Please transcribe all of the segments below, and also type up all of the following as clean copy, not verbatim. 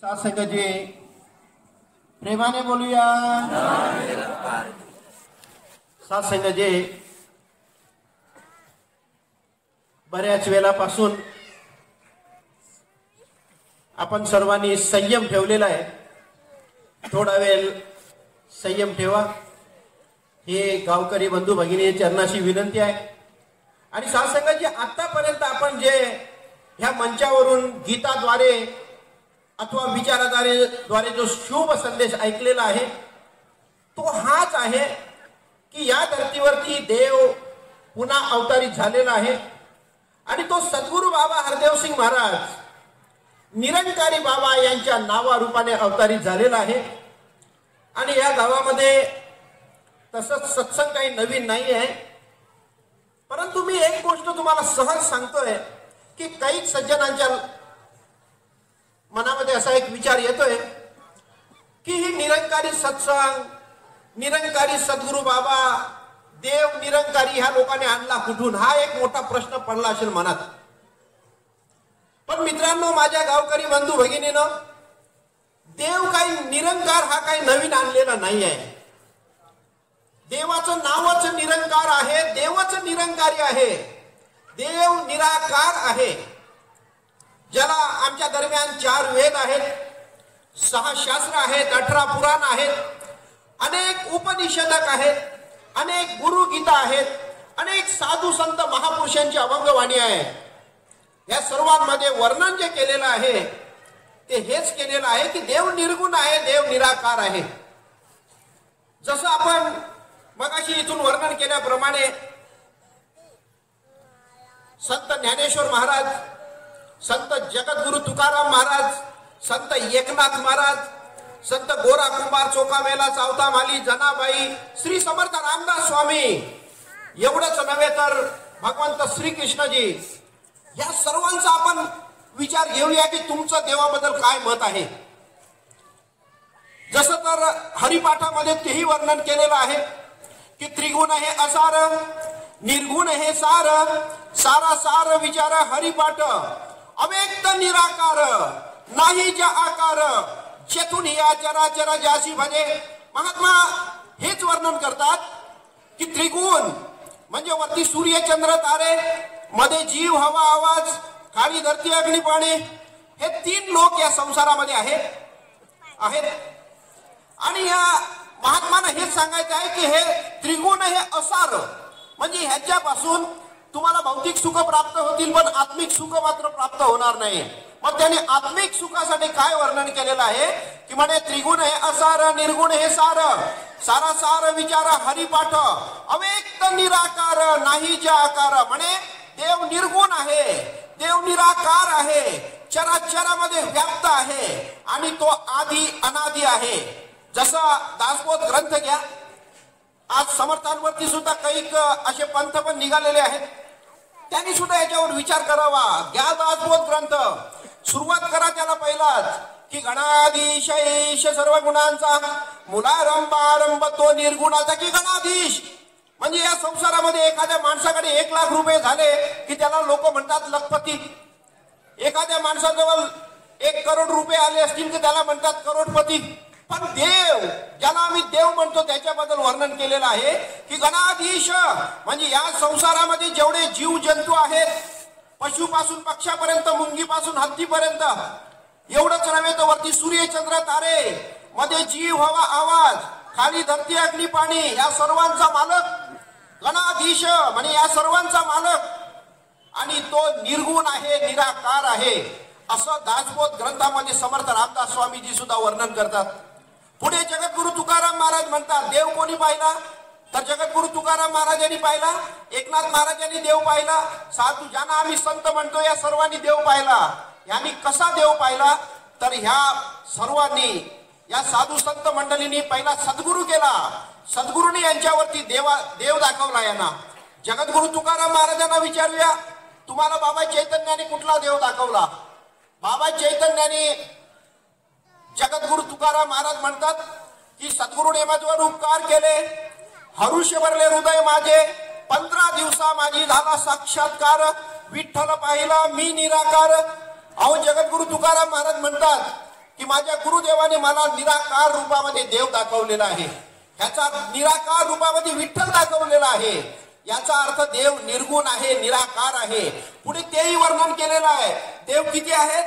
सासंगजी प्रेमाने बोलूया। सासंगजी बऱ्याच वेळापासून आपण सर्वांनी संयम ठेवलेला आहे। थोडा वेळ संयम ठेवा, हे गावकरी बंधू भगिनी चरणाशी विनंती आहे। आणि सासंगजी आतापर्यंत आपण जे ह्या मंचावरून गीताद्वारे अथवा विचाराद्वारे जो शुभ संदेश ऐकलेला आहे तो हाच आहे की या धर्तीवरती देव पुन्हा अवतरित झालेला आहे आणि तो सद्गुरू बाबा हरदेव सिंग महाराज निरंकारी बाबा यांच्या नावारूपाने अवतरित झालेला आहे। आणि या गावामध्ये तसंच सत्संग काही नवीन नाही आहे, परंतु मी एक गोष्ट तुम्हाला सहज सांगतोय की काही सज्जनांच्या मनामध्ये असा एक विचार येतोय की ही निरंकारी सत्संग, निरंकारी सद्गुरू बाबा, देव निरंकारी ह्या लोकांनी आणला कुठून, हा एक मोठा प्रश्न पडला असेल मनात। पण मित्रांनो, माझ्या गावकरी बंधू भगिनीनं, देव काही निरंकार हा काही नवीन आणलेला नाही आहे। देवाचं नावच निरंकार आहे, देवच निरंकारी आहे, देव निराकार आहे। ज्याला आमच्या दरम्यान 4 वेद आहेत, 6 शास्त्र आहेत, 18 पुराण आहेत, अनेक उपनिषदक आहेत, अनेक गुरु गीता आहेत, अनेक साधू संत महापुरुषांची अभंगवाणी आहे। या सर्वांमध्ये वर्णन जे केलेलं आहे ते हेच केलेलं आहे की देव निर्गुण आहे, देव निराकार आहे। जसं आपण मगाशी इथून वर्णन केल्याप्रमाणे संत ज्ञानेश्वर महाराज, संत जगद्गुरु तुकाराम महाराज, संत एकनाथ महाराज, संत गोरा कुंभार चोखामेला चावता माली जनाबाई, श्री समर्थ रामदास स्वामी, एवढंच नव्हे तर भगवंत श्री कृष्णजी, या सर्वांचा आपण विचार घेऊया की तुमचं देवाबद्दल काय मत आहे। जसं तर हरिपाठामध्ये तेही वर्णन केलेलं आहे की त्रिगुण हे असार, निर्गुण हे सार, सारा सार विचार हरिपाठ, अव्यक्त निराकार, नाही ज्या आकार, जेथून या चराचर जासी भजे। महात्मा हेच वर्णन करतात की त्रिगुण म्हणजे वरती सूर्य चंद्र तारे, मध्ये जीव हवा आवाज, खाली धरती अग्नी पाणी, हे 3 लोक या संसारामध्ये आहेत। आणि या महात्मानं हेच सांगायचं आहे की हे त्रिगुण हे असार, म्हणजे ह्याच्यापासून तुम्हाला भौतिक सुख प्राप्त होतील पण आत्मिक सुख मात्र प्राप्त होणार नाही। मग त्याने आत्मिक सुखासाठी काय वर्णन केलेलं आहे की म्हणे त्रिगुण हे असार, निर्गुण हे सार, सारा सार विचार हरिपाठ, अव्यक्त निराकार, नाही ज्या आकार। म्हणे देव निर्गुण आहे, देव निराकार आहे, चराचरामध्ये व्याप्त आहे आणि तो आदी अनादी आहे। जसा दासबोध ग्रंथ घ्या, आज समर्थांवरती सुद्धा काही असे पंथ पण निघालेले आहेत, त्यांनी सुद्धा याच्यावर विचार करावा। घ्या दासबोध ग्रंथ, सुरुवात करा त्याला पहिलाच की गणाधीश ईश सर्व गुणांचा, मुलारंभ आरंभ तो निर्गुणाचा की गणाधीश। म्हणजे या संसारामध्ये एखाद्या माणसाकडे 1 लाख रुपये झाले की त्याला लोक म्हणतात लखपती, एखाद्या माणसाजवळ 1 करोड रुपये आले असतील की त्याला म्हणतात करोडपती। पण देव, ज्याला आम्ही देव म्हणतो, त्याच्याबद्दल वर्णन केलेलं आहे की गणाधीश, म्हणजे या संसारामध्ये जेवढे जीव जंतू आहेत, पशुपासून पक्षापर्यंत, मुंगीपासून हत्तीपर्यंत, एवढंच नव्हे तर वरती सूर्य चंद्र तारे, मध्ये जीव हवा आवाज, खाली धरती अग्नी पाणी, या सर्वांचा मालक गणाधीश, म्हणजे या सर्वांचा मालक, आणि तो निर्गुण आहे, निराकार आहे, असं दासबोध ग्रंथामध्ये समर्थ रामदास स्वामीजी सुद्धा वर्णन करतात। पुढे जगद्गुरु तुकाराम महाराज म्हणतात देव कोणी पाहिला, तर जगद्गुरु तुकाराम महाराजांनी पाहिला, एकनाथ महाराजांनी देव पाहिला, साधू ज्यांना आम्ही संत म्हणतो या सर्वांनी देव पाहिला। यांनी कसा देव पाहिला, तर ह्या सर्वांनी, या साधू संत मंडळींनी पहिला सद्गुरू केला, सद्गुरूंनी यांच्यावरती देव दाखवला यांना। जगद्गुरु तुकाराम महाराजांना विचारूया, तुम्हाला बाबा चैतन्याने कुठला देव दाखवला? बाबा चैतन्याने, जगद्गुरु तुकाराम महाराज म्हणतात की सद्गुरूने माझ्यावर उपकार केले, हरुष भरले हृदय माझे, 15 दिवसा माझी झाला साक्षात्कार, विठ्ठल पाहिला मी निराकार। अहो जगद्गुरु तुकाराम महाराज म्हणतात की माझ्या गुरुदेवाने मला निराकार रूपामध्ये देव दाखवलेला आहे, ह्याचा निराकार रूपामध्ये विठ्ठल दाखवलेला आहे, याचा अर्थ देव निर्गुण आहे, निराकार आहे. पुढे तेही वर्णन केलेलं आहे. देव किती आहेत?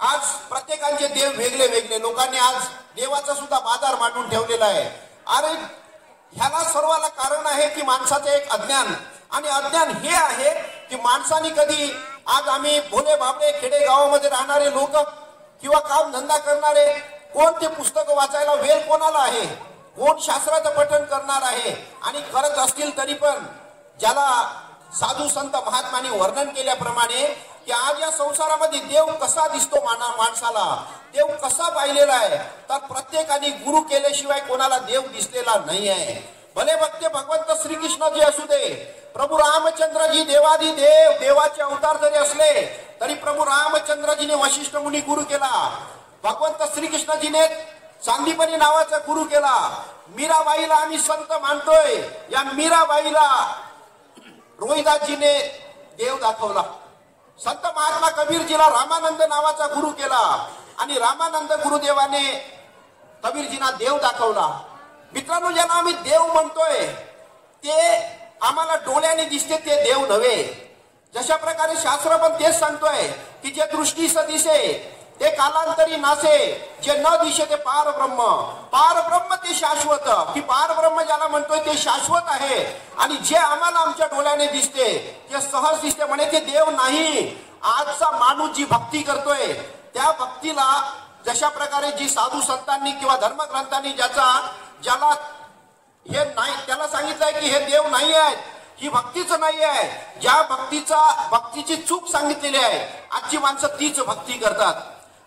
आज प्रत्येकाचे देव वेगळे वेगळे. लोकांनी आज देवाचा सुद्धा बाजार मांडून ठेवलेला आहे. अरे ह्याला सर्वाला कारण आहे की माणसाचे एक अज्ञान, आणि अज्ञान हे आहे की माणसाने कधी, आज आम्ही भोले बाबळे खेडे गावामध्ये राहणारे लोक किंवा काम धंदा करणारे, कोण ते पुस्तक वाचायला वेळ कोणाला आहे? कोण शास्त्राचं पठण करणार आहे? आणि करत असतील तरी पण ज्याला साधू संत महात्माने वर्णन केल्याप्रमाणे की आज या संसारामध्ये देव कसा दिसतो माणसाला, देव कसा पाहिलेला आहे, तर प्रत्येकाने गुरु केल्याशिवाय कोणाला देव दिसलेला नाही आहे. भले भक्त भगवंत श्रीकृष्णजी असू दे, प्रभू रामचंद्रजी देवादी देव, देवाचे अवतार जरी असले तरी प्रभू रामचंद्रजीने वशिष्ठ मुनी गुरु केला. भगवंत श्रीकृष्णजीने चांदीपणी नावाचा गुरु केला. मीराबाईला आम्ही संत मानतोय, या मीराबाईला रोहिदासजीने देव दाखवला. संत महात्मा कबीरजीला रामानंद नावाचा गुरु केला, आणि रामानंद गुरुदेवाने कबीरजींना देव दाखवला. मित्रांनो, ज्याला आम्ही देव म्हणतोय ते आम्हाला डोळ्याने दिसते, ते देव नव्हे. जशा प्रकारे शास्त्र पण तेच सांगतोय की जे दृष्टीस दिसे ते कालांतरी नासे, जे न दिसे ते पारब्रह्म. पारब्रह्म ते शाश्वत, की पारब्रह्म ज्याला म्हणतोय ते शाश्वत आहे, आणि जे आम्हाला आमच्या डोळ्याने दिसते ते सहज दिसते म्हणे ते देव नाही. आजचा माणूस जी भक्ती करतोय त्या भक्तीला जशा प्रकारे जी साधू संतांनी किंवा धर्मग्रंथांनी ज्याला हे नाही त्याला सांगितलंय की हे देव नाही आहेत, ही भक्तीच नाही आहे, ज्या भक्तीची चूक सांगितलेली आहे, आजची माणसं तीच भक्ती करतात.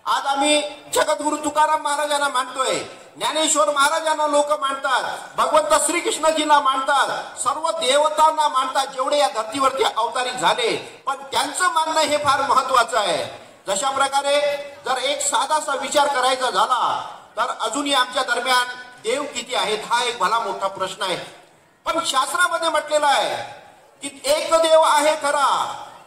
आज आम्ही जगद्गुरु तुकाराम महाराजांना मानतोय, ज्ञानेश्वर महाराजांना लोक मानतात, भगवंत श्रीकृष्णजींना मानतात, सर्व देवतांना मानतात जेवढे या धर्तीवरती अवतारित झाले. पण त्यांचं मानणं हे फार महत्वाचं आहे. जशा प्रकारे जर एक साधासा विचार करायचा झाला तर अजूनही आमच्या दरम्यान देव किती आहेत हा एक भला मोठा प्रश्न आहे. पण शास्त्रामध्ये म्हटलेलं आहे की एक देव आहे खरा,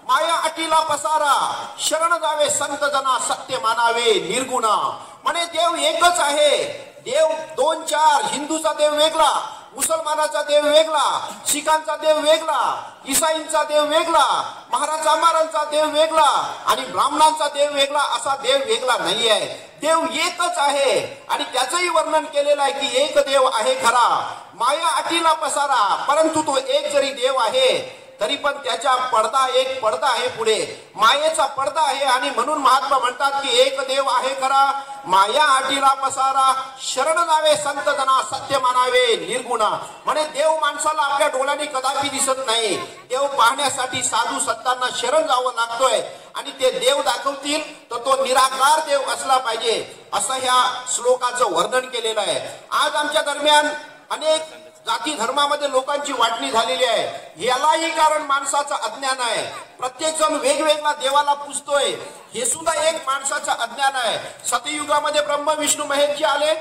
माया अटीला पसारा, शरण जावे संत जना, सत्य मानावे निर्गुणा. म्हणे देव एकच आहे. देव दोन चार, हिंदूचा देव वेगळा, मुसलमानाचा देव वेगळा, शिखांचा देव वेगळा, ईसाईंचा देव वेगळा, महाराज महाराजांचा देव वेगळा, आणि ब्राह्मणांचा देव वेगळा, असा देव वेगळा नाही आहे. देव एकच आहे, आणि त्याचंही वर्णन केलेलं आहे की एक देव आहे खरा, माया अटीला पसारा. परंतु तो एक जरी देव आहे तरी पण त्याच्या एक पडदा आहे, पुढे मायेचा पडदा आहे. आणि म्हणून महात्मा म्हणतात की एक देव आहे खरा, माया अटीला पसारा, शरण जावे संत जना, सत्य मानावे निर्गुणा. म्हणे देव माणसाला आपल्या डोळ्याने कदापि दिसत नाही. देव पाहण्यासाठी साधू संतांना शरण जावं लागतोय, आणि ते देव दाखवतील तर तो निराकार देव असला पाहिजे, असं ह्या श्लोकाचं वर्णन केलेलं आहे. आज आमच्या दरम्यान अनेक जाती धर्मामध्ये लोकांची वाटणी झालेली आहे. यालाही कारण माणसाचं अज्ञान आहे. प्रत्येक जण वेगवेगळ्या देवाला पूजतोय, हे सुद्धा एक माणसाचं अज्ञान आहे. सतयुगामध्ये ब्रह्म विष्णू महेशजी आले,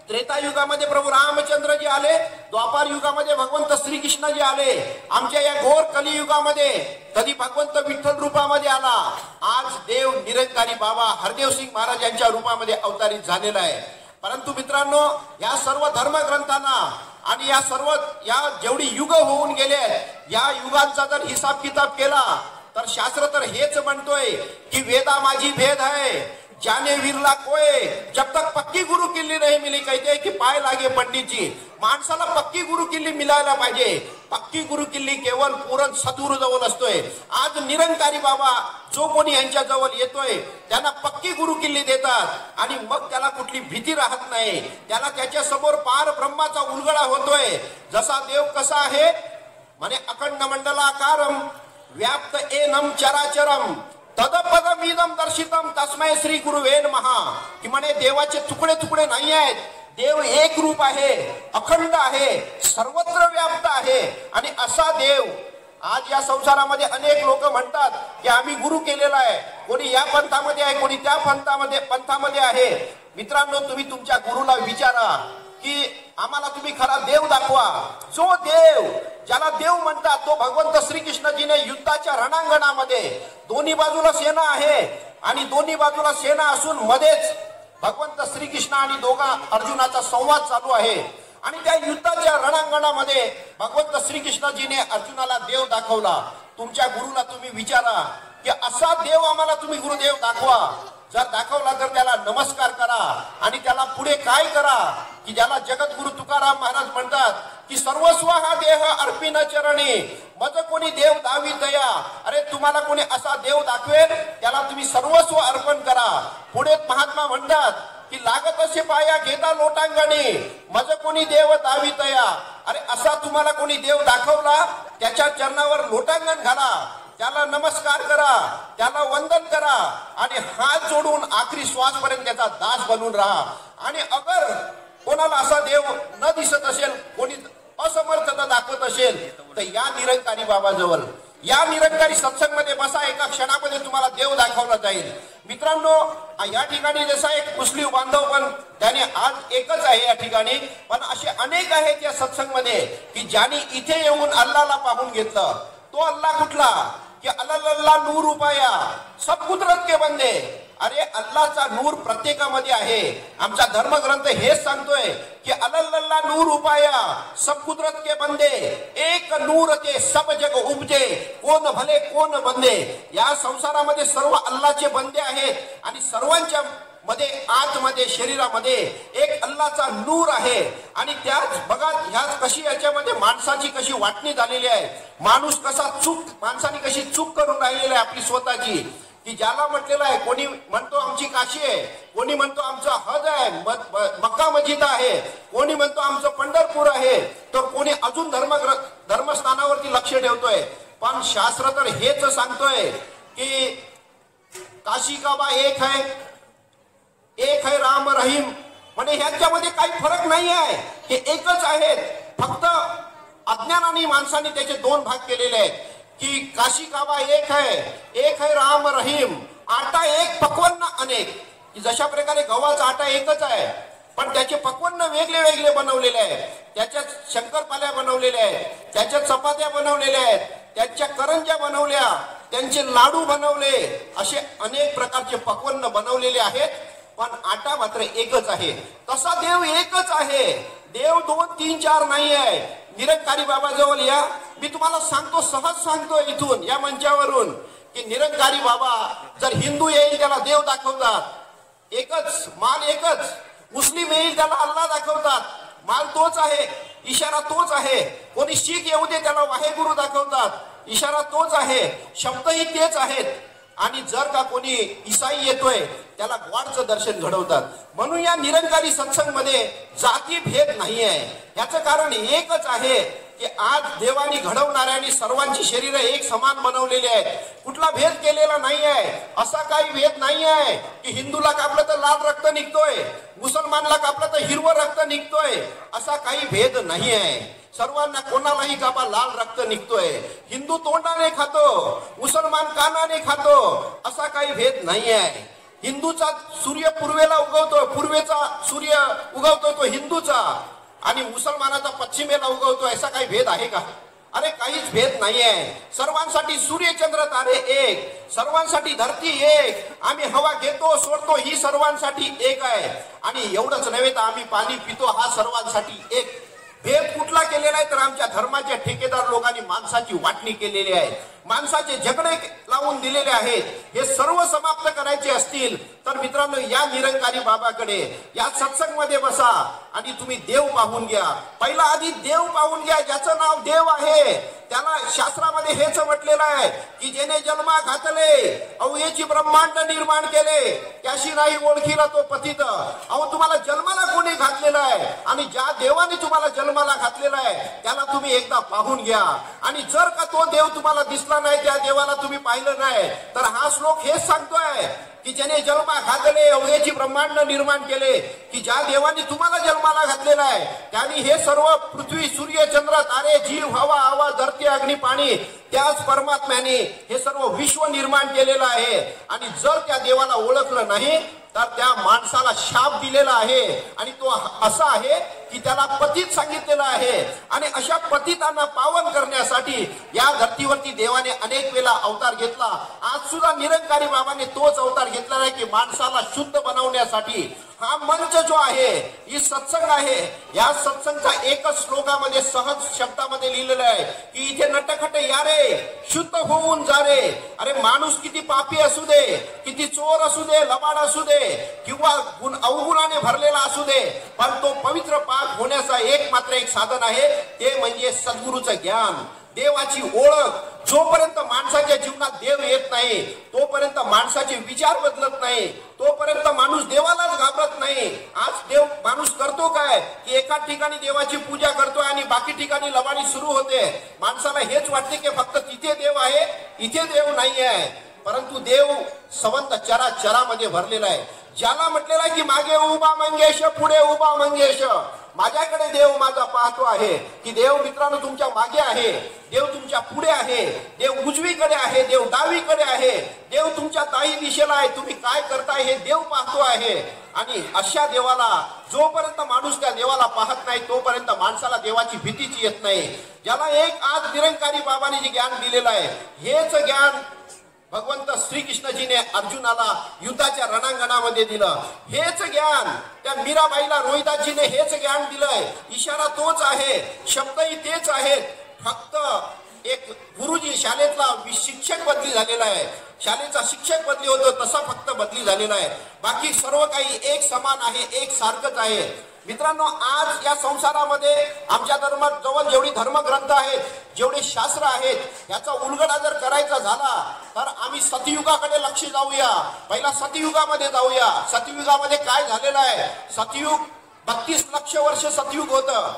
त्रेतायुगामध्ये प्रभू रामचंद्रजी आले, द्वापार युगामध्ये भगवंत श्रीकृष्णजी आले, आमच्या या घोर कलियुगामध्ये कधी भगवंत विठ्ठल रूपामध्ये आला. आज देव निरंकारी बाबा हरदेव सिंग महाराज यांच्या रूपामध्ये अवतारित झालेला आहे. परंतु मित्रांनो, या सर्व धर्मग्रंथांना आणि या जेवढी युग होऊन गेले, या युगांचा जर हिसाब किताब केला तर शास्त्र तर हेच म्हणतोय की वेदा माझी भेद है, जाने विरला कोय, जब तक पक्की गुरु किल्ली नाही मिली, कहते की पाय लागे पंडितजी. माणसाला पक्की गुरु किल्ली मिळायला पाहिजे. पक्की गुरु किल्ली केवळ पूर्ण सद्गुरु जवळ असतोय. आज निरंकारी बाबा जो कोणी यांच्या जवळ येतोय त्यांना पक्की गुरु किल्ली देतात, आणि मग त्याला कुठली भीती राहत नाही. त्याला त्याच्या समोर पार ब्रह्माचा उलगडा होतोय. जसा देव कसा आहे म्हणे, अखंड मंडलाकारम व्याप्त एनम चराचरम तदपदम इदम दर्शितम तस्मै श्री गुरुवे नमः. की म्हणे देवाचे तुकडे तुकडे नाही आहेत, देव एक रूप आहे, अखंड आहे, सर्वत्र व्याप्त आहे. आणि असा देव आज या संसारामध्ये अनेक लोक म्हणतात की आम्ही गुरु केलेला आहे, कोणी या पंथामध्ये आहे, कोणी त्या पंथामध्ये आहे. मित्रांनो, तुम्ही तुमच्या गुरुला विचारा की आम्हाला तुम्ही खरा देव दाखवा. जो देव ज्याला देव म्हणतात तो भगवंत श्रीकृष्णजीने युद्धाच्या रणांगणामध्ये दोन्ही बाजूला सेना आहे, आणि दोन्ही बाजूला सेना असून मध्येच भगवंत श्रीकृष्ण आणि दोघा अर्जुनाचा संवाद चालू आहे आणि त्या युद्धाच्या रणांगणामध्ये भगवंत श्रीकृष्णजीने अर्जुनाला देव दाखवला. तुमच्या गुरुला तुम्ही विचारा की असा देव आम्हाला तुम्ही गुरुदेव दाखवा. जर दाखवला तर त्याला नमस्कार करा आणि त्याला पुढे काय करा की ज्याला जगद्गुरु तुकाराम महाराज म्हणतात की सर्वस्व हा देह अर्पिन चरणी मज कोणी देव दावी दया. अरे तुम्हाला कोणी असा देव दाखवेल त्याला तुम्ही सर्वस्व अर्पण करा. पुढे महात्मा म्हणतात की लागत असे पाया घेता लोटांगणी मज कोणी देव दावी दया. अरे असा तुम्हाला कोणी देव दाखवला त्याच्या चरणावर लोटांगण घाला, त्याला नमस्कार करा, त्याला वंदन करा आणि हात जोडून आखरी श्वास पर्यंत त्याचा दास बनून राहा. आणि अगर कोणाला असा देव न दिसत असेल, कोणी असमर्थता दाखवत असेल तर या निरंकारी बाबाजवळ, या निरंकारी सत्संग मध्ये बसा. एका क्षणामध्ये तुम्हाला देव दाखवला जाईल. मित्रांनो, या ठिकाणी जसा एक मुस्लिम बांधव पण त्याने आज एकच आहे या ठिकाणी, पण असे अनेक आहेत या सत्संग मध्ये की ज्यांनी इथे येऊन अल्लाहला पाहून घेतलं. तो अल्लाह कुठला की अल्लाह नूर उपाया सब कुदरत के बंदे. अरे अल्लाहचा नूर प्रत्येकामध्ये आहे. आमचा धर्मग्रंथ हेच सांगतोय की अल्लाह नूर उपाया सब कुदरत के बंदे एक नूर ते सब जग उपजे कोण भले कोण बंदे. या संसारामध्ये सर्व अल्लाहचे बंदे आहेत आणि सर्वांच्या मध्ये आतमध्ये शरीरामध्ये एक अल्लाहचा नूर आहे. आणि त्याच बघा ह्याच कशी याच्यामध्ये माणसाची कशी वाटणी झालेली आहे. माणूस कसा माणसाने कशी चूक करून राहिलेली आहे आपली स्वतःची, की ज्याला म्हटलेलं आहे, कोणी म्हणतो आमची काशी आहे, कोणी म्हणतो आमचा हज आहे, मक्का मस्जिद आहे, कोणी म्हणतो आमचं पंढरपूर आहे, तर कोणी अजून धर्मस्थानावरती लक्ष ठेवतोय. पण शास्त्र तर हेच सांगतोय की काशी काबा एक है राम रहीम. म्हणजे ह्याच्यामध्ये काही फरक नाही आहे, हे एकच आहेत. फक्त अज्ञानाने माणसाने त्याचे दोन भाग केलेले आहेत की काशी काबा एक है राम रहीम. आटा एक पक्वान्न अनेक. जशा प्रकारे गव्हाचा आटा एकच आहे पण त्याचे पक्वान्न वेगळे वेगळे बनवलेले आहेत. त्याच्यात शंकरपाल्या बनवलेल्या आहेत, त्याच्यात चपात्या बनवलेल्या आहेत, त्याच्या करंज्या बनवल्या, त्यांचे लाडू बनवले, असे अनेक प्रकारचे पक्वान्न बनवलेले आहेत. पण आटा मात्र एकच आहे. तसा देव एकच आहे. देव 2, 3, 4 नाही आहे. निरंकारी बाबा जवळ या. मी तुम्हाला सांगतो, सहज सांगतो इथून या मंचावरून की निरंकारी बाबा जर हिंदू येईल त्याला देव दाखवतात, एकच माल एकच. मुस्लिम येईल त्याला अल्लाह दाखवतात, माल तोच आहे, इशारा तोच आहे. कोणी शीख येऊ दे त्याला वाहेगुरु दाखवतात, इशारा तोच आहे, शब्दही तेच आहेत. आणि जर का कोणी ईसाई येतोय त्याला गॉडचं दर्शन घडवतात. म्हणून या निरंकारी सत्संग मध्ये जाती भेद नाही आहे. याचं कारण एकच आहे की आज देवानी घडवणाऱ्यांनी सर्वांची शरीर एक समान बनवलेली आहेत. कुठला भेद केलेला नाही आहे. असा काही भेद नाही आहे की हिंदूला कापलं तर लाल रक्त निघतोय, मुसलमानला कापलं तर हिरवं रक्त निघतोय. असा काही भेद नाही आहे. सर्वांना कोणालाही कापा लाल रक्त निघतोय. हिंदू तोंडाने खातो, मुसलमान कानाने खातो, असा काही भेद नाही आहे. हिंदूचा सूर्य पूर्वेला उगवतो, पूर्वेचा सूर्य उगवतो तो हिंदूचा, आणि मुसलमानाचा पश्चिमेला उगवतो. असा काही भेद आहे का? अरे काहीच भेद नाही आहे. सर्वांसाठी सूर्य चंद्र तारे एक, सर्वांसाठी धरती एक. आम्ही हवा घेतो सोडतो ही सर्वांसाठी एक आहे. आणि एवढंच नव्हे तर आम्ही पाणी पितो हा सर्वांसाठी एक. भेद कुठला केलेला आहे तर आमच्या धर्माच्या ठेकेदार लोकांनी माणसाची वाटणी केलेली आहे, माणसाचे झगडे लावून दिलेले आहेत. हे सर्व समाप्त करायचे असतील तर मित्रांनो या निरंकारी बाबाकडे या सत्संग मध्ये बसा आणि तुम्ही देव पाहून घ्या. पहिला आधी देव पाहून घ्या ज्याचं नाव देव आहे. त्याला शास्त्रामध्ये हेच म्हटलेलं आहे की जेने जन्मा घातले अवयेची ब्रह्मांड निर्माण केले त्याशी नाही ओळखीला तो पतित. अहो तुम्हाला जन्माला कोणी घातलेला आहे आणि ज्या देवाने तुम्हाला जन्माला घातलेला आहे त्याला तुम्ही एकदा पाहून घ्या. आणि जर का तो देव तुम्हाला दिसला नाही, त्या देवाला तुम्ही पाहिलं नाही, तर हा श्लोक हेच सांगतोय की ज्याने जन्मा घातले अवघेची ब्रह्मांड निर्माण केले, की ज्या देवाने तुम्हाला जन्माला घातलेला आहे त्यांनी हे सर्व पृथ्वी सूर्य चंद्र तारे जीव हवा आवाज धरती अग्नी पाणी त्याच परमात्म्याने हे सर्व विश्व निर्माण केलेलं आहे. आणि जर त्या देवाला ओळखलं नाही तर त्या माणसाला शाप दिलेला आहे आणि तो असा आहे की त्याला पतित सांगितलेला आहे. आणि अशा पतितांना पावन करण्यासाठी या धर्तीवरती देवाने अनेक वेळा अवतार घेतला. आज सुद्धा निरंकारी बाबाने तोच अवतार घेतलेला आहे की माणसाला शुद्ध बनवण्यासाठी. हा मंच जो आहे, ही सत्संग आहे, या सत्संगचा एकच श्लोकामध्ये सहज शब्दामध्ये लिहिलेलं आहे की इथे नटखट या रे, शुद्ध होऊन जा रे. अरे माणूस किती पापी असू दे, किती चोर असू दे, लबाड असू दे किंवा अवगुणाने भरलेला असू दे, पण तो पवित्र पाक होण्याचा एकमात्र एक साधन आहे, ते म्हणजे सद्गुरूचं ज्ञान, देवाची ओळख. जोपर्यंत माणसाच्या जीवनात देव येत नाही तोपर्यंत माणसाचे विचार बदलत नाही, तोपर्यंत माणूस देवालाच घाबरत नाही. आज देव माणूस करतो काय की एका ठिकाणी देवाची पूजा करतोय आणि बाकी ठिकाणी लबाडी सुरू होते. माणसाला हेच वाटते की फक्त तिथे देव आहे, इथे देव नाही आहे. परंतु देव संवंत चराचरामध्ये भरलेला आहे. ज्याला म्हटलेला आहे की मागे उभा मंगेश, पुढे उभा मंगेश, माझ्याकडे देव माझा पाहतो आहे. की देव मित्रांनो तुमच्या मागे आहे, देव तुमच्या पुढे आहे, देव उजवीकडे आहे, देव डावीकडे आहे, देव तुमच्या दाही दिशेला आहे. तुम्ही काय करताय हे देव पाहतो आहे. आणि अशा देवाला जोपर्यंत माणूस त्या देवाला पाहत नाही तोपर्यंत माणसाला देवाची भीतीच येत नाही. ज्याला एक आज निरंकारी बाबांनी जे ज्ञान दिलेलं आहे, हेच ज्ञान भगवंत श्रीकृष्णजीने अर्जुनाला युद्धाच्या रणांगणामध्ये दिलं. हेच ज्ञान त्या मीराबाईला रोहिदासजीने हेच ज्ञान दिलंय. इशारा तोच आहे, शब्दही तेच आहेत. फक्त एक गुरुजी शाळेतला शिक्षक बदली झालेला आहे, शाळेचा शिक्षक बदली होतो तसा फक्त बदली झालेला आहे. बाकी सर्व काही एक समान आहे, एक सारखंच आहे. मित्रांनो, आज या संसारामध्ये आमच्या धर्मात जवळ जेवढी धर्मग्रंथ आहेत, जेवढे शास्त्र आहेत, याचा उलगडा जर करायचा झाला तर आम्ही सतयुगाकडे लक्ष जाऊया. पहिला सतयुगामध्ये जाऊया. सतयुगामध्ये काय झालेलं आहे? सतयुग 32 लक्ष वर्ष सतयुग होतं.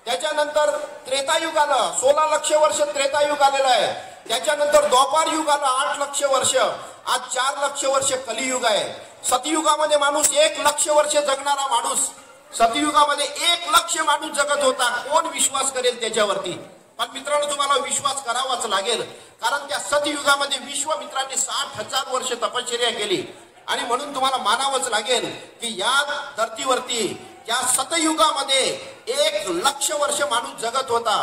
त्याच्यानंतर त्रेतायुग आलं, 16 लक्ष वर्ष त्रेतायुग आलेलं आहे. त्याच्यानंतर द्वापार युग आलं, 8 लक्ष वर्ष. आज 4 लक्ष वर्ष कलियुग आहे. सतयुगामध्ये माणूस 1 लक्ष वर्ष जगणारा माणूस, सतयुगामध्ये 1 लक्ष माणूस जगत होता. कोण विश्वास करेल त्याच्यावरती? पण मित्रांनो, तुम्हाला विश्वास करावाच लागेल, कारण त्या सतयुगामध्ये विश्वामित्रांनी 60,000 वर्ष तपश्चर्या केली. आणि म्हणून तुम्हाला मानावंच लागेल की या धर्तीवरती त्या सतयुगामध्ये 1 लक्ष वर्ष माणूस जगत होता.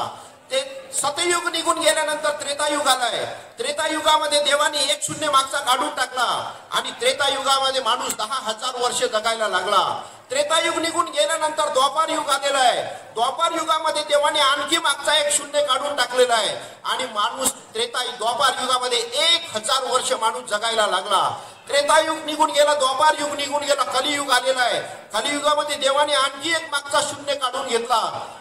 ते सतयुग निघून गेल्यानंतर त्रेतायुग आलाय. त्रेतायुगामध्ये देवाने 1 शून्य मागचा काढून टाकला आणि त्रेतायुगामध्ये माणूस 10,000 वर्ष जगायला लागला. त्रेतायुग निघून गेल्यानंतर द्वापार युग आलेला आहे. द्वापार युगामध्ये देवाने आणखी मागचा 1 शून्य काढून टाकलेला आहे आणि माणूस द्वापार युगामध्ये 1000 वर्ष माणूस जगायला लागला. त्रेतायुग निघून गेला, द्वापार युग निघून गेला, कलियुग आलेला आहे. कलियुगामध्ये देवाने आणखी 1 मागचा शून्य काढून घेतला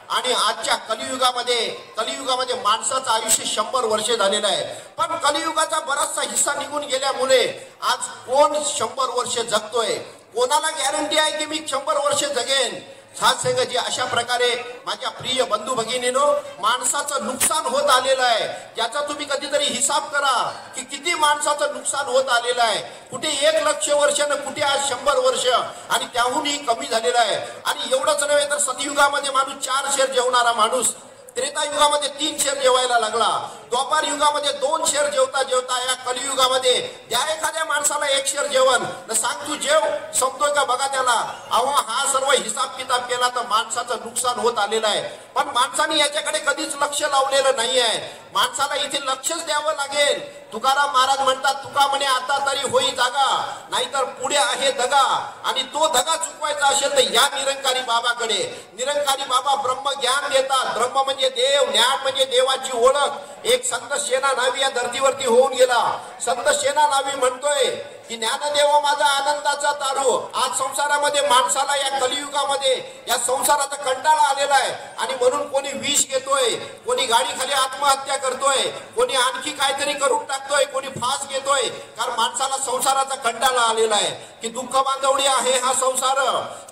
आणि आजच्या कलियुगामध्ये माणसाचं आयुष्य 100 वर्ष झालेलं आहे. पण कलियुगाचा बराचसा हिस्सा निघून गेल्यामुळे आज कोण 100 वर्ष जगतोय? कोणाला गॅरंटी आहे की मी 100 वर्ष जगेन? साधसंगजी, अशा प्रकारे माझ्या प्रिय बंधू भगिनीनो, माणसाचं नुकसान होत आलेलं आहे. ज्याचा तुम्ही कधीतरी हिसाब करा की किती माणसाचं नुकसान होत आलेलं आहे. कुठे 1 लक्ष वर्ष ना कुठे आज 100 वर्ष, आणि त्याहूनही कमी झालेलं आहे. आणि एवढंच नव्हे तर सतयुगामध्ये माणूस 4 शेर जेवणारा माणूस त्रेतायुगामध्ये 3 शेर जेवायला लागला. द्वापार युगामध्ये 2 शेर जेवता जेवता या कलियुगामध्ये त्या एखाद्या माणसाला 1 शेर जेवण सांग तू जेव, संपतोय का बघा त्याला. अहो, हा सर्व हिसाब किताब केला तर माणसाचं नुकसान होत आलेलं आहे. पण माणसाने याच्याकडे कधीच लक्ष लावलेलं नाही आहे. माणसाला इथे लक्षच द्यावं लागेल. तुकाराम महाराज म्हणतात, तुका म्हणे आता तरी होई जागा, नाहीतर पुढे आहे दगा. आणि तो दगा चुकवायचा असेल तर या निरंकारी बाबाकडे. निरंकारी बाबा ब्रह्म ज्ञान देतात. ब्रह्म म्हणजे देव, ज्ञान म्हणजे देवाची ओळख. एक संत शेना नावी या धर्तीवरती होऊन गेला. संत शेना नावी म्हणतोय की ज्ञानदेव माझा आनंदाचा तारू. आज संसारामध्ये माणसाला या कलियुगामध्ये या संसाराचा कंटाळा आलेला आहे आणि म्हणून कोणी विष घेतोय, कोणी गाडी खाली आत्महत्या करतोय, कोणी आणखी काहीतरी करून टाकतोय, कोणी फास घेतोय. कारण माणसाला संसाराचा कंटाळा आलेला आहे की दुःख बांधवडी आहे हा संसार,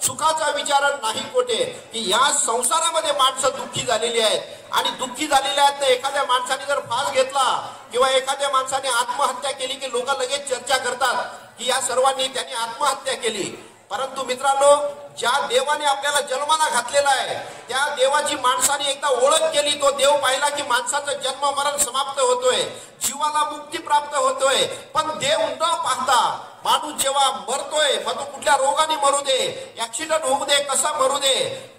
सुखाचा विचार नाही कोठे. की या संसारामध्ये माणसं दुःखी झालेली आहेत. आणि दुःखी झालेल्या आहेत तर एखाद्या माणसाने जर फास घेतला किंवा एखाद्या माणसाने आत्महत्या केली की लोक लगेच चर्चा करतात की या सर्वांनी त्यांनी आत्महत्या केली. परंतु मित्रांनो, ज्या देवाने आपल्याला जन्माला घातलेला आहे त्या देवाची माणसाने एकदा ओळख केली, तो देव पाहिला की माणसाचं जन्म मरण समाप्त होतोय, जीवाला मुक्ती प्राप्त होतोय. पण देव न पाहता माणूस जेव्हा मरतोय, मग तो कुठल्या रोगाने मरू दे, ऍक्सिडेंट होऊ दे, कसा मरू दे,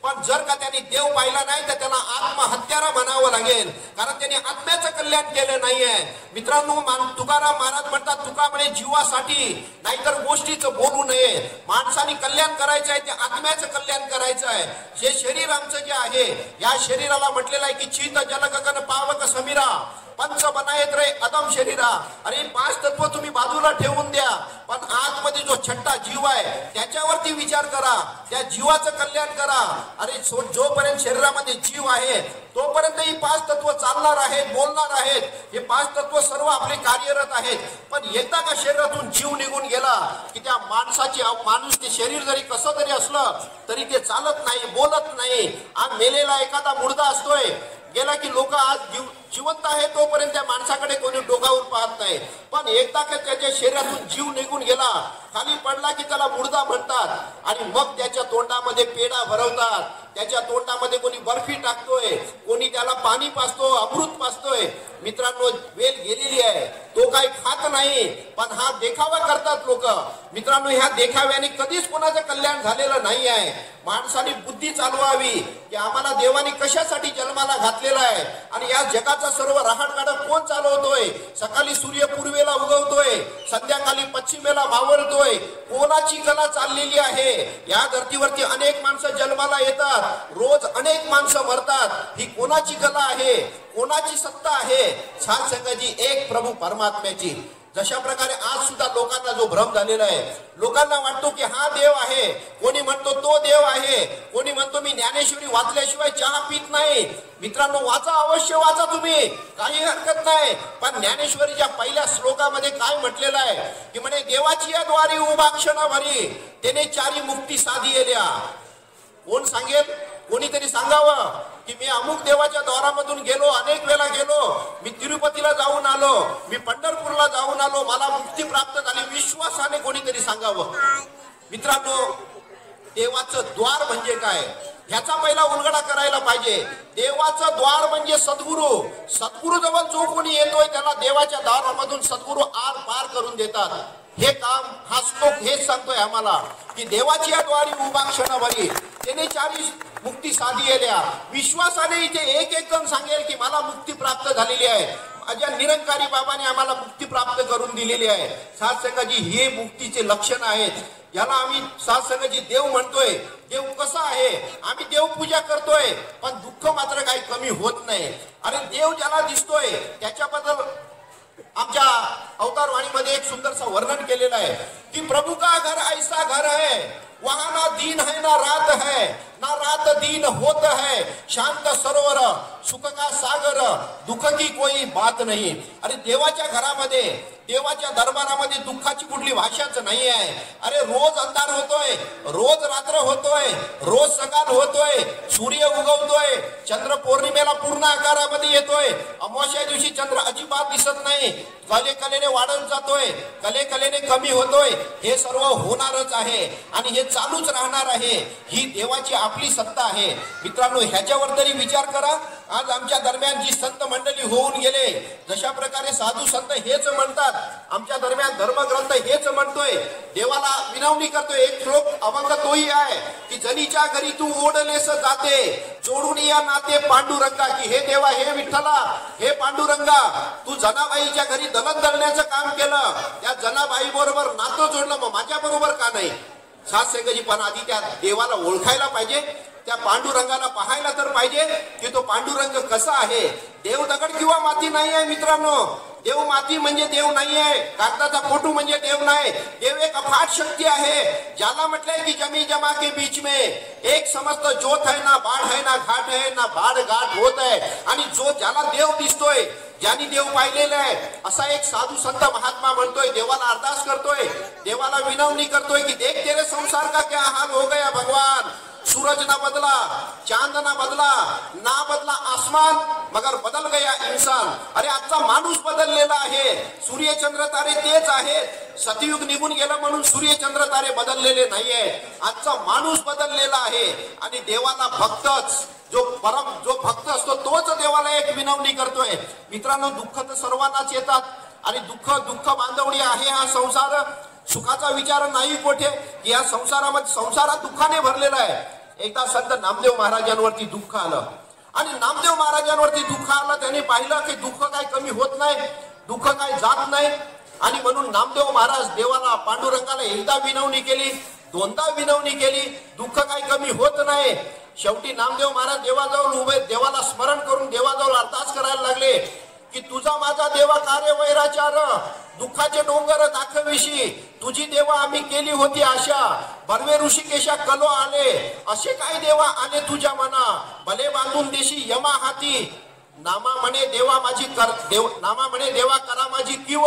पण जर का त्यांनी देव पाहिला नाही तर त्याला आत्महत्यारा म्हणावं लागेल, कारण त्यांनी आत्म्याचं कल्याण केलं नाहीये. मित्रांनो, तुकाराम महाराज म्हणतात, तुका म्हणे जीवासाठी नाहीतर गोष्टीचं बोलू नये. माणसाने कल्याण करायचं आहे ते आत्म्याचं कल्याण करायचं आहे. हे शरीर आमचं जे आहे, या शरीराला म्हटलेलं आहे की चित जल गगन पावक समीरा पंच बनायत रे अदम शरीरा. अरे 5 तत्व तुम्ही बाजूला ठेवून द्या, पण आतमध्ये जो छट्टा जीव आहे त्याच्यावरती विचार करा, त्या जीवाचं कल्याण करा. अरे जोपर्यंत शरीरामध्ये जीव आहे तोपर्यंत ही 5 तत्व चालणार आहेत, बोलणार आहेत. हे 5 तत्व सर्व आपले कार्यरत आहेत. पण एकदा का शरीरातून जीव निघून गेला की त्या माणूस ते शरीर जरी कसं जरी असलं तरी ते चालत नाही, बोलत नाही. आज मेलेला एखादा मुर्दा असतोय, गेला की लोक आज जिवंत आहे तोपर्यंत त्या माणसाकडे कोणी डोकावून पाहत नाही. पण एकदा का त्याच्या शरीरातून जीव निघून गेला, खाली पडला की त्याला मुर्दा म्हणतात. आणि मग त्याच्या तोंडामध्ये पेढा भरवतात, त्याच्या तोंडामध्ये कोणी बर्फी टाकतोय, कोणी त्याला पाणी पाजतो, अमृत पाजतोय. मित्रांनो, वेल गेलेली आहे, तो काही खात नाही, पण हा देखावा करतात लोक. मित्रांनो, ह्या देखाव्याने कधीच कोणाचं कल्याण झालेलं नाही आहे. माणसाने बुद्धी चालवावी की आम्हाला देवाने कशासाठी जन्माला घातलेला आहे आणि या जगाचा सर्व रहाटगाडा कोण चालवतोय. सकाळी सूर्य पूर्वेला उगवतोय, संध्याकाळी पश्चिमेला मावळतोय. कोणाची कला चाललेली आहे. या धर्तीवरती अनेक माणसं जन्माला येतात, रोज अनेक माणसं मरतात. ही कोणाची कला आहे, कोणाची सत्ता आहे? सात संघाची एक प्रभू परमात्म्याची. जशा प्रकारे आज सुद्धा लोकांना जो भ्रम झालेला आहे, लोकांना वाटतो की हा देव आहे, कोणी म्हणतो तो देव आहे, कोणी म्हणतो मी ज्ञानेश्वरी वाचल्याशिवाय चहा पित नाही. मित्रांनो, वाचा, अवश्य वाचा तुम्ही, काही हरकत नाही. पण ज्ञानेश्वरीच्या पहिल्या श्लोकामध्ये काय म्हटलेलं आहे की म्हणे देवाची या द्वारी उभा क्षण भरी त्याने 4 मुक्ती साधिल्या. कोण सांगेल? कोणीतरी सांगावं की मी अमुक देवाच्या द्वारामधून गेलो, अनेक वेळा गेलो, मी तिरुपतीला जाऊन आलो, मी पंढरपूरला जाऊन आलो, मला मुक्ती प्राप्त झाली. विश्वासाने कोणीतरी सांगावं. मित्रांनो, देवाचं द्वार म्हणजे काय ह्याचा पहिला उलगडा करायला पाहिजे. देवाचं द्वार म्हणजे सद्गुरू. सद्गुरू जवळ जो कोणी येतोय त्याला देवाच्या दारामधून सद्गुरू आर पार करून देतात. हे काम हा श्लोक हेच सांगतोय आम्हाला की देवाची या द्वारी उभा क्षण भरी त्याने 4 मुक्ती साधिल्या. विश्वासाने इथे एक जण सांगेल की मला मुक्ती प्राप्त झालेली आहे, माझ्या निरंकारी बाबाने आम्हाला मुक्ती प्राप्त करून दिलेली आहे. सात संघाची हे मुक्तीचे लक्षण आहेत. याला आम्ही सात संघाची देव म्हणतोय. देव कसा आहे? आम्ही देवपूजा करतोय, पण दुःख मात्र काही कमी होत नाही. अरे देव ज्याला दिसतोय त्याच्याबद्दल आमच्या अवतारवाणीमध्ये एक सुंदरसा वर्णन केलेलं आहे की प्रभू का घर ऐसा घर है, वहां ना दिन है ना रात है, ना रात दिन होत है, शांत सरोवर, सुख का सागर, दुख की कोई बात नहीं. अरे देवाच्या घरामध्ये, देवाच्या दरबारामध्ये दुःखाची कुठली भाषाच नाही आहे. अरे रोज अंधार होतोय, रोज रात्र होतोय, रोज सकाळ होतोय, सूर्य उगवतोय, चंद्र पौर्णिमेला पूर्ण आकारामध्ये येतोय, अमावस्या दिवशी चंद्र अजिबात दिसत नाही, कलेने वाढत जातोय, कलेने कमी होतोय. हे सर्व होणारच आहे आणि हे चालूच राहणार आहे. ही देवाची आपली सत्ता आहे. मित्रांनो, ह्याच्यावर तरी विचार करा. आज आमच्या दरम्यान जी संत मंडळी होऊन गेले, जशा प्रकारे साधू संत हेच म्हणतात, आमच्या दरम्यान धर्मग्रंथ हेच म्हणतोय, देवाला विनवणी करतोय. एक श्लोक अभंग तोही आहे की जनीच्या घरी तू ओढलेस जाते, जोडून या नाते पांडुरंगा. की हे देवा, हे विठ्ठला, हे पांडुरंगा, तू जनाबाईच्या घरी दलन दळण्याचं काम केलं, त्या जनाबाई बरोबर नातं जोडलं, मग माझ्या बरोबर का नाही? सात संघाची. पण आधी त्या देवाला ओळखायला पाहिजे, त्या पांडुरंगाला पाहायला तर पाहिजे की तो पांडुरंग कसा आहे. देव दगड किंवा माती नाही आहे मित्रांनो. देव माती म्हणजे देव नाही आहे, कागदाचा फोटो म्हणजे देव नाही. देव एक अफाट शक्ती आहे, ज्याला म्हटलंय की जमी जमा के बीच में एक समस्त ज्योत है, ना बाढ़ है ना घाट है, ना बाढ़ घाट होत आहे. आणि जो ज्याला देव दिसतोय, ज्यांनी देव पाहिलेला आहे, असा एक साधू संत महात्मा म्हणतोय, देवाला अरदास करतोय, देवाला विनवणी करतोय की देख तेरे संसार का क्या हाल हो गया भगवान. सूरज ना बदला, चांद ना बदला, ना बदला आसमान, मगर बदल गया इंसान. अरे आजचा माणूस बदललेला आहे. सूर्य चंद्र तारे तेच आहेत. सतयुग निघून गेलं म्हणून सूर्य चंद्र तारे बदललेले नाहीये. आजचा माणूस बदललेला आहे. आणि देवाला भक्तच, जो भक्त असतो तोच देवाला एक विनवणी करतोय. मित्रांनो, दुःख तर सर्वांनाच येतात आणि दुःख बांधवणी आहे हा संसार. सुखाचा विचार नाही कोठे, की या संसारात दुःखाने भरलेला आहे. एकदा संत नामदेव महाराजांवरती दुःख आलं आणि नामदेव महाराजांवरती दुःख आलं. त्यांनी पाहिलं की दुःख काय कमी होत नाही, दुःख काय जात नाही. आणि म्हणून नामदेव महाराज देवाला पांडुरंगाला एकदा विनवणी केली, दोनदा विनवणी केली, दुःख काय कमी होत नाही. शेवटी नामदेव महाराज देवाजवळ उभे, देवाला स्मरण करून देवाजवळ अरदास करायला लागले की तुझा माझा देवा कार्य वैराचार, दुःखाचे डोंगर दाखविशी, तुझी देवा आम्ही केली होती आशा. बर्वे ऋषिकेशा कलो आले, असे काय देवा आले तुझ्या मना, भले बांधून देशी यमा हाती. नामा म्हणे देवा करा माझी किव,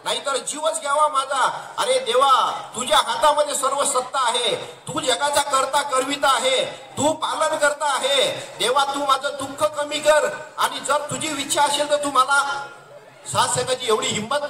नाहीतर जीवच घ्यावा माझा. अरे देवा, तुझ्या हातामध्ये सर्व सत्ता आहे, तू जगाचा करता करविता आहे, तू पालन करता आहे. देवा तू माझं दुःख कमी कर, आणि जर तुझी इच्छा असेल तर तू मला साथ संगाची एवढी हिंमत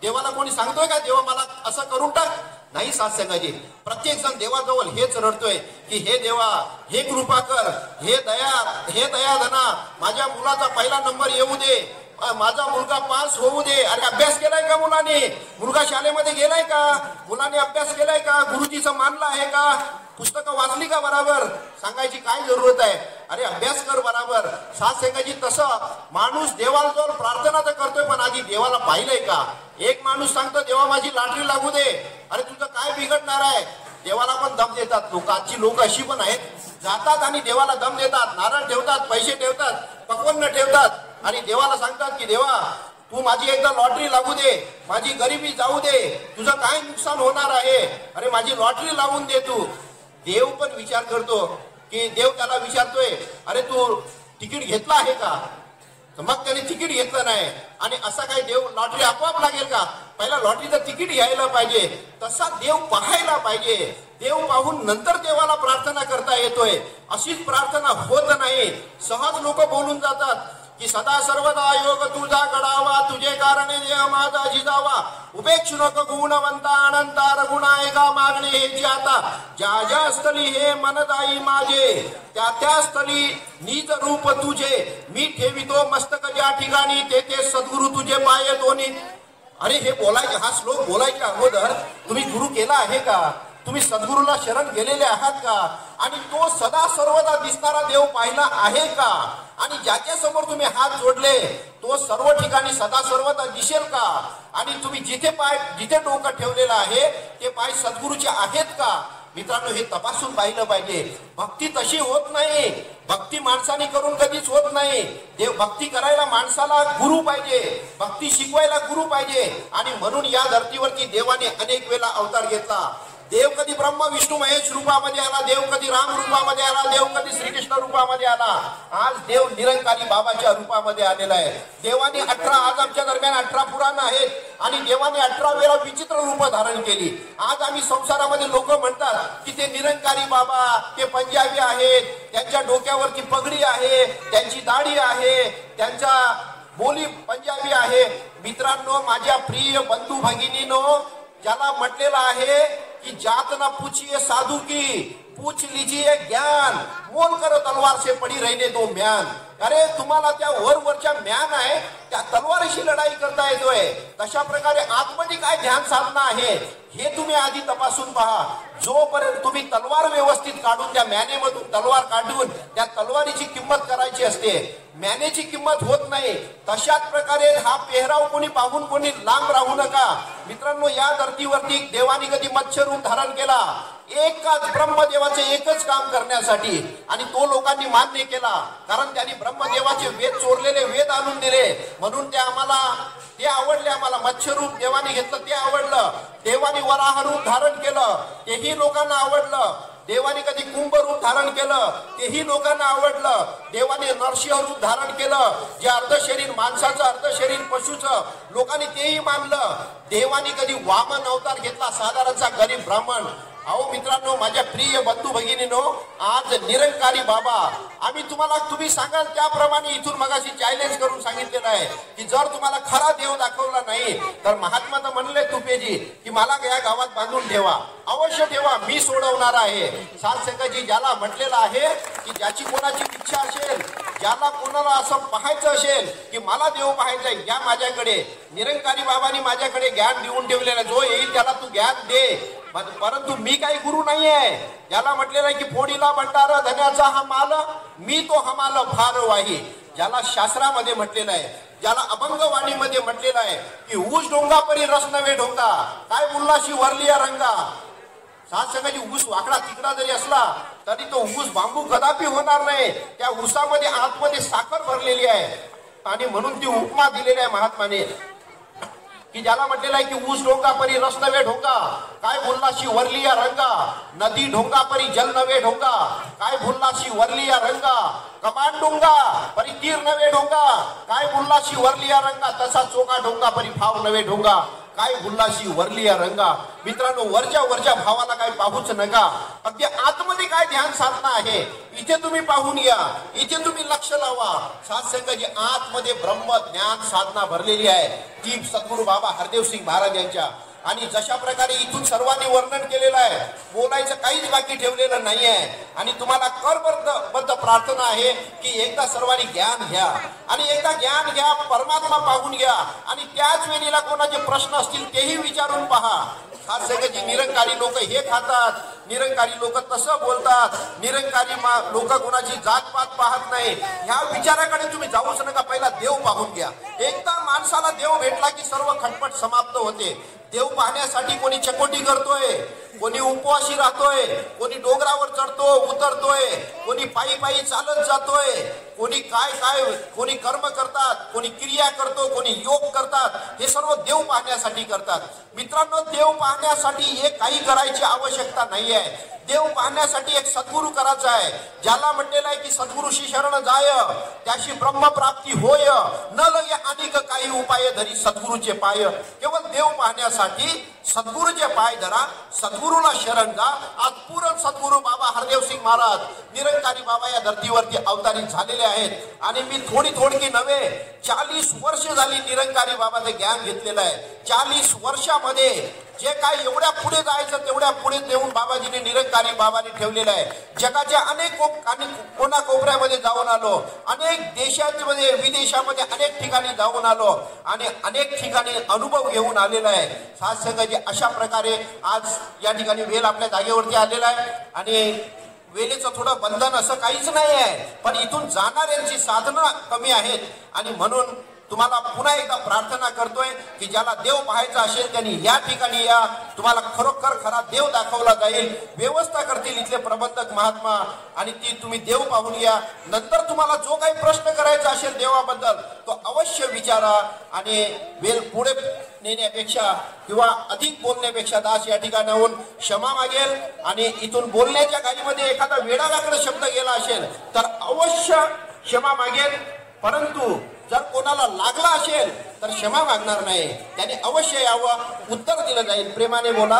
देवाला कोणी सांगतोय का देवा मला असं करून टाक? नाही साथ संगाची. प्रत्येक जण देवाजवळ हेच रडतोय की हे देवा, हे कृपा कर, हे दयाधना, माझ्या मुलाचा पहिला नंबर येऊ दे, माझा मुलगा पास होऊ दे. अरे अभ्यास केलाय का मुलाने? मुलगा शाळेमध्ये गेलाय का? मुलाने अभ्यास केलाय का? गुरुजीचं मानलं आहे का? पुस्तकं वाचली का बराबर? सांगायची काय जरूरत आहे? अरे अभ्यास कर बराबर. साथ सांगायची तसं माणूस देवाला जवळ प्रार्थना तर करतोय, पण आधी देवाला पाहिलंय का? एक माणूस सांगतो देवा माझी लॉटरी लागू दे. अरे तुझं काय बिघडणार आहे? देवाला पण दम देतात लोक. आजची लोक अशी पण आहेत, जातात आणि देवाला दम देतात, नारळ ठेवतात, पैसे ठेवतात, पक्वान्न ठेवतात आणि देवाला सांगतात की देवा तू माझी एकदा लॉटरी लागू दे, माझी गरिबी जाऊ दे, तुझं काय नुकसान होणार आहे? अरे माझी लॉटरी लावून दे तू. देव पण विचार करतो की देव त्याला विचारतोय अरे तू तिकीट घेतला आहे का? तर मग त्याने तिकीट घेतलं नाही. आणि असा काही देव लॉटरी आपोआप लागेल का? पहिला लॉटरीचं तिकीट घ्यायला पाहिजे. तसा देव पाहायला पाहिजे. देव पाहून नंतर देवाला प्रार्थना करता येतोय. अशीच प्रार्थना होत नाही. सहज लोक बोलून जातात की सदा सर्वदा योग तुझा घडावा, तुझे कारणे देह माझा जिजावा, उपेक्षु नको गुणवंता अनंतार गुणायका मागणे हे आता, ज्या ज्या स्थळी हे मनदाई माझे, त्या त्या स्थळी निज रूप तुझे, मी ठेवितो मस्तक ज्या ठिकाणी, तेथे सद्गुरु तुझे पाय दोन्ही. अरे हे बोलायचे, हा श्लोक बोलायच्या अगोदर तुम्ही गुरु केला आहे का? तुम्ही सद्गुरूला शरण गेलेले आहात का? आणि तो सदा सर्वदा दिसणारा देव पाहिला आहे का? आणि ज्याच्या समोर तुम्ही हात जोडले तो सर्व ठिकाणी सदा सर्वदा दिसेल का? आणि तुम्ही जिथे डोकं ठेवलेलं आहे ते पाय सद्गुरूचे आहेत का? मित्रांनो, हे तपासून पाहिलं पाहिजे. भक्ती तशी होत नाही. भक्ती माणसाने करून कधीच होत नाही. देव भक्ती करायला माणसाला गुरु पाहिजे, भक्ती शिकवायला गुरु पाहिजे. आणि म्हणून या धर्तीवरती देवाने अनेक वेळा अवतार घेतला. देव कधी ब्रह्मा विष्णू महेश रूपामध्ये आला, देव कधी राम रूपामध्ये आला, देव कधी श्रीकृष्ण रूपामध्ये आला. आज देव निरंकारी बाबाच्या रूपामध्ये आलेला आहे. देवाने 18, आज आमच्या दरम्यान 18 पुराण आहेत आणि देवाने 18 वेळा विचित्र रूप धारण केली. आज आम्ही संसारामध्ये लोक म्हणतात की ते निरंकारी बाबा, ते पंजाबी आहेत, त्यांच्या डोक्यावरती पगडी आहे, त्यांची दाढी आहे, त्यांच्या बोली पंजाबी आहे. मित्रांनो, माझ्या प्रिय बंधू भगिनीनो, ज्याला म्हटलेलं आहे कि जात ना पूछिए साधु की, पूछ लीजिए ज्ञान, मोल करो तलवार से पड़ी रहने दो म्यान. अरे तुम्हाला त्या वरच्या म्यान आहे त्या तलवारीशी लढाई करता येतोय. तशा प्रकारे आतमध्ये काय ध्यान साधना आहे हे तुम्ही आधी तपासून पहा. जोपर्यंत तुम्ही तलवार व्यवस्थित काढून त्या म्यानेमधून तलवार काढून त्या तलवारीची किंमत करायची असते, म्यानेची किंमत होत नाही. तशाच प्रकारे हा पेहराव कोणी पाहून कोणी लांब राहू नका. मित्रांनो, या धर्तीवरती देवाने कधी मत्स्य रूप धारण केला, एकच ब्रह्मदेवाचे एकच काम करण्यासाठी, आणि तो लोकांनी मान्य केला. कारण त्यांनी ब्रह्मदेवाचे वेद चोरलेले वेद आणून दिले, म्हणून ते आवडले. आम्हाला मत्स्य रूप देवाने घेतलं ते आवडलं. देवाने वराह रूप धारण केलं तेही लोकांना आवडलं. देवाने कधी कुंभ रूप धारण केलं तेही लोकांना आवडलं. देवाने नरसिंह रूप धारण केलं, जे अर्ध शरीर माणसाचं अर्ध शरीर पशुचं, लोकांनी तेही मानलं. देवाने कधी वामन अवतार घेतला, साधारणचा गरीब ब्राह्मण. अहो मित्रांनो, माझ्या प्रिय बंधू भगिनीनो, आज निरंकारी बाबा, तुम्ही सांगाल त्याप्रमाणे इथून मगाशी चॅलेंज करून सांगितलेलं आहे की जर तुम्हाला खरा देव दाखवला नाही तर महात्मा तर म्हणले तुपेजी की मला या गावात बांधून ठेवा, अवश्य ठेवा, मी सोडवणार आहे. साथ संगती ज्याला म्हटलेलं आहे की ज्याची कोणाची इच्छा असेल, ज्याला कोणाला असं पाहायचं असेल की मला देव पाहायचंय, या माझ्याकडे. निरंकारी बाबांनी माझ्याकडे ज्ञान देऊन ठेवलेलं आहे. जो येईल त्याला तू ज्ञान दे, परंतु मी काही गुरु नाहीये. ज्याला म्हटलेलं आहे की फोडीला भंडार धन्याचा हा माल, मी तो हमाल फार वाही. ज्याला शास्त्रामध्ये म्हटलेलं आहे, ज्याला अभंगवाणीमध्ये म्हटलेलं आहे की ऊस डोंगा परी रस नव्हे ढोंगा, काय उल्हाशी वरली या रंगा. सात संघाची ऊस वाकडा तिकडा जरी असला तरी तो ऊस बांबू कदापि होणार नाही. त्या ऊसामध्ये आतमध्ये साखर भरलेली आहे. आणि म्हणून ती उपमा दिलेली आहे महात्माने की ज्याला म्हटलेलं आहे की ऊस डोंगा परी रस नव्हे ढोंगा, काय बोललाशी वरली या रंगा. नदी ढोंगा परी जल नव्हे ढोंगा, काय बोललाशी वरली या रंगा. कमान डोंगा परी तीर नव्हे ढोंगा, काय बोललाशी वरली या रंगा. तसा चोका ढोंगा परी भाव नव्हे ढोंगा, काय उल्हाशी वरली या रंगा. मित्रांनो, वरच्या भावाला काही पाहूच नका. अगदी आतमध्ये काय ध्यान साधना आहे इथे तुम्ही पाहून घ्या, इथे तुम्ही लक्ष लावा. सात्संग जी आतमध्ये ब्रह्म ज्ञान साधना भरलेली आहे ती सद्गुरू बाबा हरदेव सिंग महाराज यांच्या. आणि जशा प्रकारे इथून सर्वांनी वर्णन केलेलं आहे, बोलायचं काहीच बाकी ठेवलेलं नाहीये. आणि तुम्हाला करबद्ध प्रार्थना आहे की एकदा सर्वांनी ज्ञान घ्या, आणि एकदा ज्ञान घ्या, परमात्मा पाहून घ्या, आणि त्याच वेळेला कोणाचे प्रश्न असतील तेही विचारून पहा. खास जी निरंकारी लोक हे खातात, निरंकारी लोक तसं बोलतात, निरंकारी लोक कोणाची जातपात पाहत नाही, ह्या विचाराकडे तुम्ही जाऊच नका. पहिला देव पाहून घ्या. एकदा माणसाला देव भेटला की सर्व खटपट समाप्त होते. देव पाहण्यासाठी कोणी चकोटी करतोय, कोणी उपवासी राहतोय, कोणी डोंगरावर चढतो उतरतोय, कोणी पायी पायी चालत जातोय, कोणी काय कोणी कर्म करतात, कोणी क्रिया करतो, कोणी योग करतात. हे सर्व देव पाहण्यासाठी करतात. मित्रांनो, देव पाहण्यासाठी हे काही करायची आवश्यकता नाही आहे. देव पाहण्यासाठी एक सद्गुरू करायचा आहे. ज्याला म्हटलेलं आहे की सद्गुरूशी शरण जाय त्याशी ब्रह्मप्राप्ती होय, न लगे अनेक काही उपाय धरी सद्गुरूचे पाय. केवळ देव पाहण्यासाठी सद्गुरूचे पाय धरा, सद्गुरूला शरण जा. आज पूर्ण सद्गुरू बाबा हरदेव सिंग महाराज निरंकारी बाबा या धर्तीवरती अवतारित झालेले आहेत. आणि मी थोडकी नव्हे 40 वर्ष झाली निरंकारी बाबाचे ज्ञान घेतलेलं आहे. 40 वर्षामध्ये जे काय एवढ्या पुढे जायचं तेवढ्या पुढे देऊन बाबाजीने निरंकारी बाबाने ठेवलेलं आहे. जगाच्या अनेक कोणा कोपऱ्यामध्ये जाऊन आलो, अनेक देशांमध्ये विदेशामध्ये अनेक ठिकाणी जाऊन आलो, आणि अनेक ठिकाणी अनुभव घेऊन आलेला आहे. सात्संगाची अशा प्रकारे आज या ठिकाणी वेल आपल्या जागेवरती आलेला आहे. आणि वेळेचं थोडं बंधन असं काहीच नाही आहे, पण इथून जाणाऱ्यांची साधना कमी आहेत. आणि म्हणून तुम्हाला पुन्हा एकदा प्रार्थना करतोय की ज्याला देव पाहायचा असेल त्यांनी या ठिकाणी या. तुम्हाला खरोखर खरा देव दाखवला जाईल. व्यवस्था करतील इथले प्रबंधक महात्मा, आणि ती तुम्ही देव पाहून घ्या. नंतर तुम्हाला जो काही प्रश्न करायचा असेल देवाबद्दल तो अवश्य विचारा. आणि वेळ पुढे नेण्यापेक्षा किंवा अधिक बोलण्यापेक्षा दास या ठिकाणाहून क्षमा मागेल. आणि इथून बोलण्याच्या घाईमध्ये एखादा वेडावाकडे शब्द गेला असेल तर अवश्य क्षमा मागेल. परंतु जर कोणाला लागला असेल तर क्षमा मागणार नाही. त्याने अवश्य यावं, उत्तर दिलं जाईल. प्रेमाने बोला.